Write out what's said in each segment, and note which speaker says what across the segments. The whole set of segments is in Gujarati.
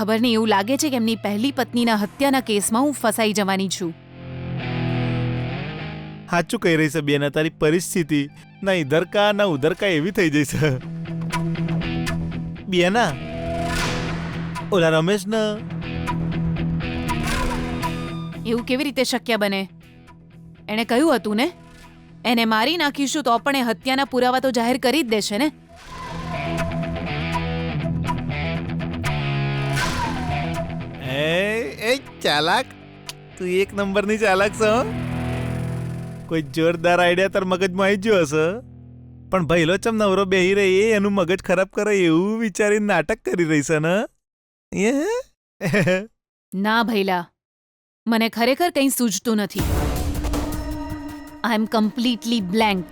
Speaker 1: ખબર નહીં, એવું લાગે છે કે એમની પહેલી પત્નીના હત્યાના કેસમાં હું ફસાઈ જવાની છું.
Speaker 2: સાચું કહી રહી છે બેન, તારી પરિસ્થિતિ ના ઇધર કા ના ઉધર કા એવી થઈ જઈ છે. બેના ઓલા રમેશ ને
Speaker 1: એવું કેવી રીતે શક્ય બને? એણે કહ્યું હતું ને, એને મારી નાખીશું તો પણ એ હત્યાના પુરાવા તો જાહેર કરી જ દેશે ને.
Speaker 2: એ ચાલાક, તું એક નંબરની ચાલાક છે હો. કોઈ જોરદાર આઈડિયા તાર મગજમાં આવી ગયો હશે, પણ ભઈલો ચમ નવરો બેહી રહી એનું મગજ ખરાબ કરે એવું વિચારીને નાટક કરી રહી છે ને.
Speaker 1: ના ભૈલા, મને ખરેખર કંઈ સૂઝતું નથી. આઈ એમ કમ્પ્લીટલી બ્લેન્ક.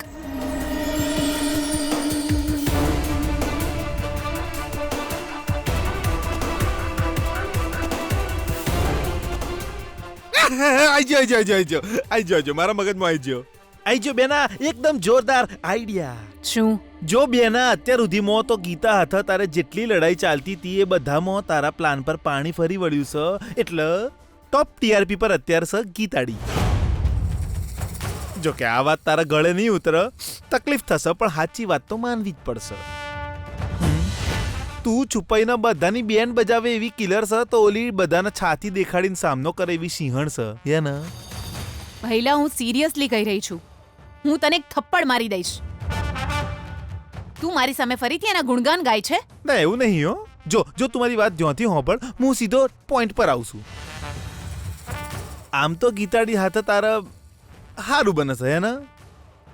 Speaker 2: આઈ મારા મગજમાં આઈ ગયો બેના, એકદમ જોરદાર આઈડિયા.
Speaker 1: શું?
Speaker 2: જો બેના અત્યાર સુધીમાં તો ગીતા હાથે તારે જેટલી લડાઈ ચાલતી હતી એ બધામાં તારા પ્લાન પર પાણી ફરી વળ્યું છે, એટલે ટોપ ટીઆરપી પર અત્યારે છે ગીતાડી. જો કે આ વાત તારા ગળે નહીં ઉતરે, તકલીફ થશે, પણ સાચી વાત તો માનવી જ પડશે. તું છુપાઈને બધાની બેન બજાવે એવી કિલર છે, તો ઓલી બધાને છાતી દેખાડીને સામનો કરે એવી સિંહણ છે, હે ને?
Speaker 1: ભૈલા, હું સિરિયસલી કહી રહી છું. હું તને એક થપ્પડ મારી દઈશ. તું મારી સામે ફરીથી એના ગુણગાન ગાય છે?
Speaker 2: ના એવું નહીં હો. જો તું મારી વાત જ્યાંથી હોંભળ, હું સીધો પોઈન્ટ પર આવું છું. આમ તો ગીતાડી હાથે તારા હારું બને છે, હે ને?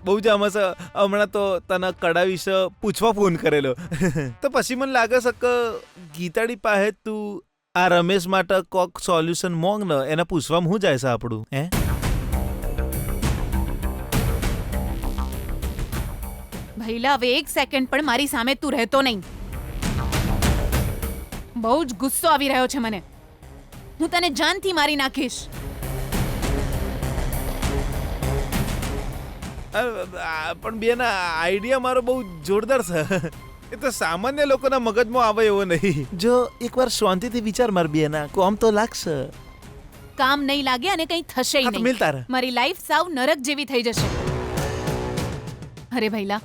Speaker 2: બહુ જ આમાં છે. હમણાં તો તને કડા વિશે પૂછવા ફોન કરેલો, તો પછી મને લાગે છે કે ગીતાડી પાસે તું આ રમેશ માટે કોક સોલ્યુશન મોંગ ને એને પૂછવામાં શું જાય છે આપણું, હે?
Speaker 1: ભૈલા, હવે એક સેકન્ડ પણ મારી સામે તું રહેતો નહીં. બહુ જ ગુસ્સો આવી રહ્યો છે મને. હું તને જાનથી મારી નાખીશ.
Speaker 2: પણ બેન, આઈડિયા મારો બહુ જોરદાર છે. એ તો સામાન્ય લોકોના મગજમાં આવે એવો નહીં. જો એકવાર શાંતિથી વિચાર માર બેના, કોમ તો લાગશે.
Speaker 1: કામ નહીં લાગે અને કંઈ થશે
Speaker 2: હા તો મિલ તારે.
Speaker 1: મારી લાઈફ સાવ નરક જેવી થઈ જશે. અરે ભૈલા,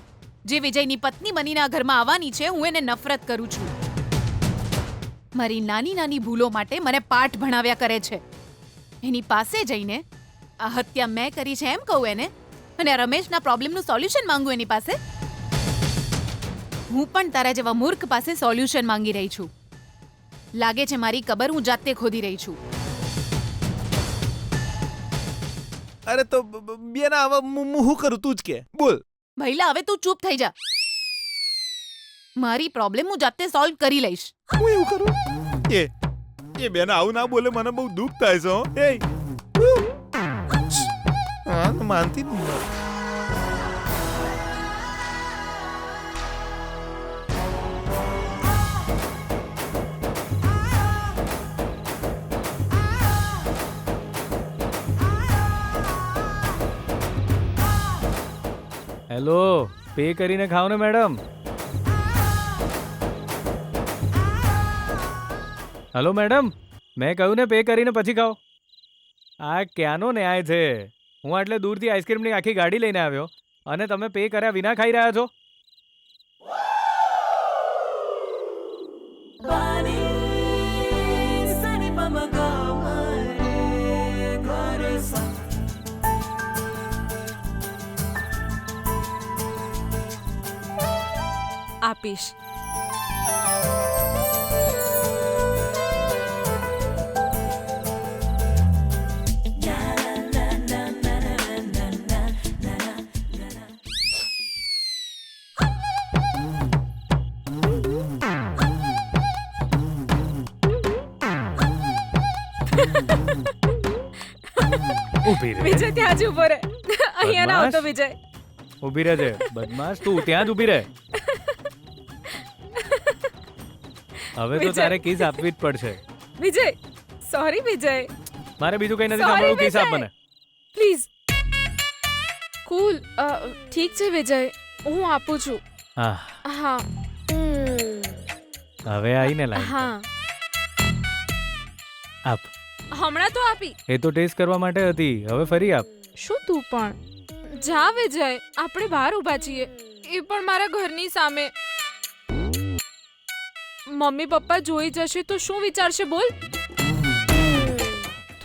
Speaker 1: જે વિજયની પત્ની બનીને આ ઘરમાં આવવાની છે, હું એને નફરત કરું છું. મારી નાની નાની ભૂલો માટે મને પાઠ ભણાવ્યા કરે છે. એની પાસે જઈને આ હત્યા મેં કરી છે એમ કહું એને, અને આ રમેશના પ્રોબ્લેમનું સોલ્યુશન માંગુ એની પાસે. હું પણ તારા જેવા મૂર્ખ પાસે સોલ્યુશન માંગી રહી છું. લાગે છે મારી કબર હું જાતે ખોદી રહી છું.
Speaker 2: અરે તો બેન, હવે હું શું કરું, તું જ કે બોલ.
Speaker 1: ભૈલા, હવે તું ચૂપ થઈ જા. મારી પ્રોબ્લેમ હું જાતે સોલ્વ કરી લઈશ.
Speaker 2: હું એવું કરું? એ બેન આવું ના બોલે, મને બહુ દુઃખ થાય છે હો. હા, માનતી જ નહીં.
Speaker 3: હેલો, પે કરીને ખાઓ ને મેડમ. હેલો મેડમ, મેં કહ્યું ને પે કરીને પછી ખાઓ. આ ક્યાંનો ન્યાય છે? હું આટલે દૂરથી આઈસ્ક્રીમની આખી ગાડી લઈને આવ્યો અને તમે પે કર્યા વિના ખાઈ રહ્યા છો.
Speaker 4: આપીશ.
Speaker 3: ઊભી રહે
Speaker 4: વિજય, ત્યાં જ ઉભો રહે. અહીંયા ના આવતો વિજય.
Speaker 3: ઊભી રહેજે બદમાશ, તું ત્યાં જ ઊભી રહે. હવે તો તારે કિસ આપવી જ પડશે.
Speaker 4: વિજય, સોરી વિજય.
Speaker 3: મારે બીજું કઈ નથી સાંભળવું, કિસ આપ મને
Speaker 4: પ્લીઝ. કૂલ, ઠીક છે વિજય, હું આપું છું.
Speaker 3: હા,
Speaker 4: હા,
Speaker 3: હવે આવીને લાઈન.
Speaker 4: હા.
Speaker 3: આપ.
Speaker 4: હમણાં તો આપી.
Speaker 3: એ તો ટેસ્ટ કરવા માટે હતી, હવે ફરી આપ.
Speaker 4: શું તું પણ? જા વિજય, આપણે બહાર ઊભા છીએ, એ પણ મારા ઘરની સામે. મમ્મી પપ્પા જોઈ જશે તો શું વિચારશે બોલ?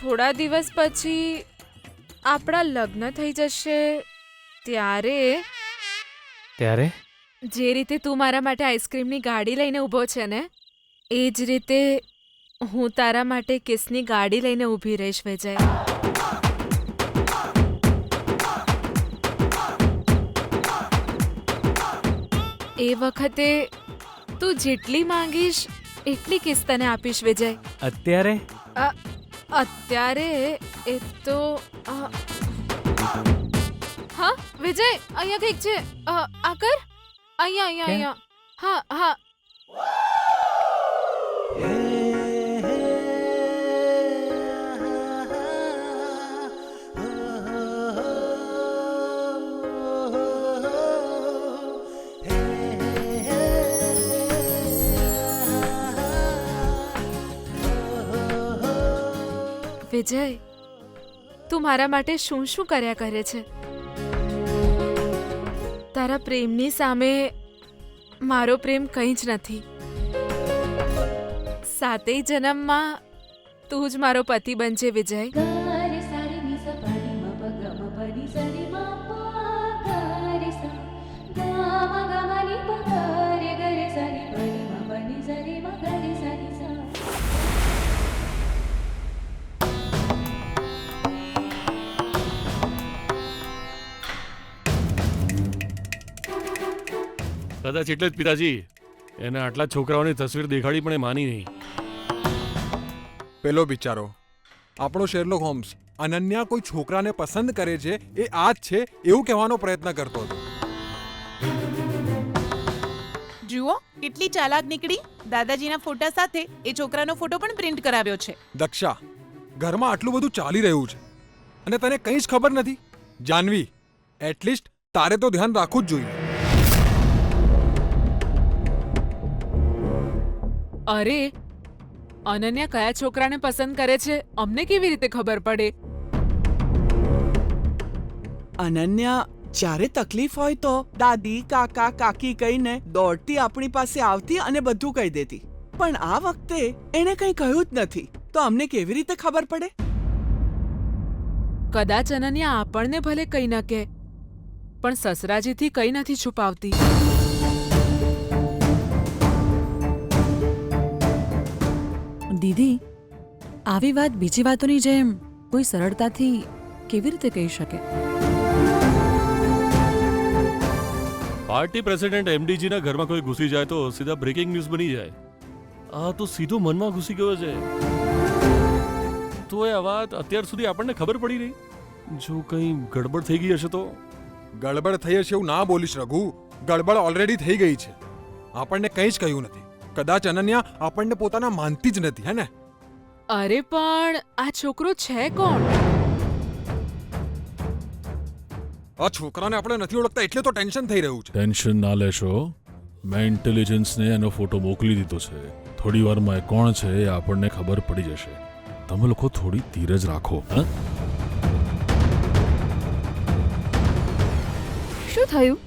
Speaker 4: થોડા દિવસ પછી આપણા લગ્ન થઈ જશે ત્યારે
Speaker 3: ત્યારે
Speaker 4: જે રીતે તું મારા માટે આઈસ્ક્રીમની ગાડી લઈને ઊભો છે ને, એ જ રીતે હું તારા માટે કિસની ગાડી લઈને ઊભી રહીશ વિજય. એ વખતે તું જેટલી માંગીશ એટલી કિસ તને આપીશ વિજય.
Speaker 3: અત્યારે
Speaker 4: અત્યારે એ તો હા વિજય, અહીંયા ઠીક છે. આ કર, અહીંયા અહીંયા અહીંયા. હા હા. વિજય, તું મારા માટે શું શું કર્યા કરે છે? તારા પ્રેમની સામે મારો પ્રેમ કંઈ જ નથી. 7 જન્મમાં તું જ મારો પતિ બનજે વિજય.
Speaker 5: કદાચ એટલે જ પિતાજી એને આટલા છોકરાઓની તસવીર દેખાડી પણ એ માની નહીં.
Speaker 6: પેલો બિચારો આપણો શેરલોક હોમ્સ અનન્યા કોઈ છોકરાને પસંદ કરે છે એ આ જ છે એવું કહેવાનો પ્રયત્ન કરતો હતો.
Speaker 1: જુઓ કેટલી ચાલાક નીકળી. દાદાજીના ફોટા સાથે એ છોકરાનો ફોટો પણ પ્રિન્ટ કરાવ્યો છે.
Speaker 6: દક્ષા, ઘરમાં આટલું બધું ચાલી રહ્યું છે અને તને કંઈ જ ખબર નથી? જાનવી, એટલીસ્ટ તારે તો ધ્યાન રાખવું જ જોઈએ.
Speaker 4: અરે, અનન્યા કયા છોકરાને પસંદ કરે છે અમને કેવી રીતે ખબર પડે?
Speaker 7: અનન્યા જ્યારે તકલીફ હોય તો દાદી કાકા કાકી કહીને દોડતી આપણી પાસે આવતી અને બધું કહી દેતી, પણ આ વખતે એણે કંઈ કહ્યું જ નથી, તો અમને કેવી રીતે ખબર પડે?
Speaker 4: કદાચ અનન્યા આપણને ભલે કંઈ ન કહે, પણ સસરાજીથી કંઈ નથી છુપાવતી.
Speaker 8: દીદી, આવી વાત બીજી વાતોની જેમ કોઈ સરળતાથી કેવી રીતે કહી શકે?
Speaker 5: પાર્ટી પ્રેસિડેન્ટ એમડીજીના ઘરમાં કોઈ ઘૂસી જાય તો સીધા બ્રેકિંગ ન્યૂઝ બની જાય. આ તો સીધો મનમાં ઘૂસી ગયો છે. તો એ આ વાત અત્યાર સુધી આપણને ખબર પડી નહીં. જો કંઈ ગડબડ થઈ ગઈ હશે તો?
Speaker 6: ગડબડ થઈ હશે એવું ના બોલીશ રઘુ. ગડબડ ઓલરેડી થઈ ગઈ છે. આપણને કંઈ જ કહ્યું નથી. કદાચ અનન્યા આપણને પોતાના માનતી જ નથી, હે ને?
Speaker 4: અરે પણ આ છોકરો છે કોણ?
Speaker 6: આ છોકરાને આપણે નથી ઓળખતા એટલે તો ટેન્શન થઈ રહ્યું છે.
Speaker 9: ટેન્શન ના લેશો, મેં ઇન્ટેલિજન્સને એનો ફોટો મોકલી દીધો છે. થોડી વારમાં એ કોણ છે એ આપણને ખબર પડી જશે. તમે લોકો થોડી ધીરજ રાખો. હા,
Speaker 8: શું થયું?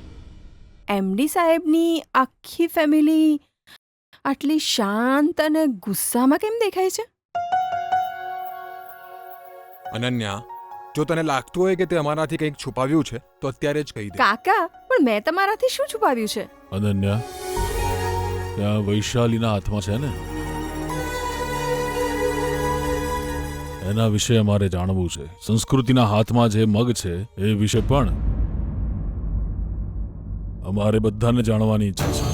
Speaker 8: એમડી સાહેબની આખી ફેમિલી આટલી શાંત અને ગુસ્સામાં કેમ દેખાય છે?
Speaker 6: અનન્યા, જો તને લાગતું હોય કે તે અમારાથી કંઈક છુપાવ્યું છે તો અત્યારે જ કહી દે.
Speaker 8: કાકા, પણ મેં તમારાથી શું છુપાવ્યું છે?
Speaker 9: અનન્યા, ત્યાં વૈશાલીના હાથમાં છે ને, એના વિશે અમારે જાણવું છે. સંસ્કૃતિના હાથમાં જે મગ છે એ વિશે પણ અમારે બધાને જાણવાની ઈચ્છા છે.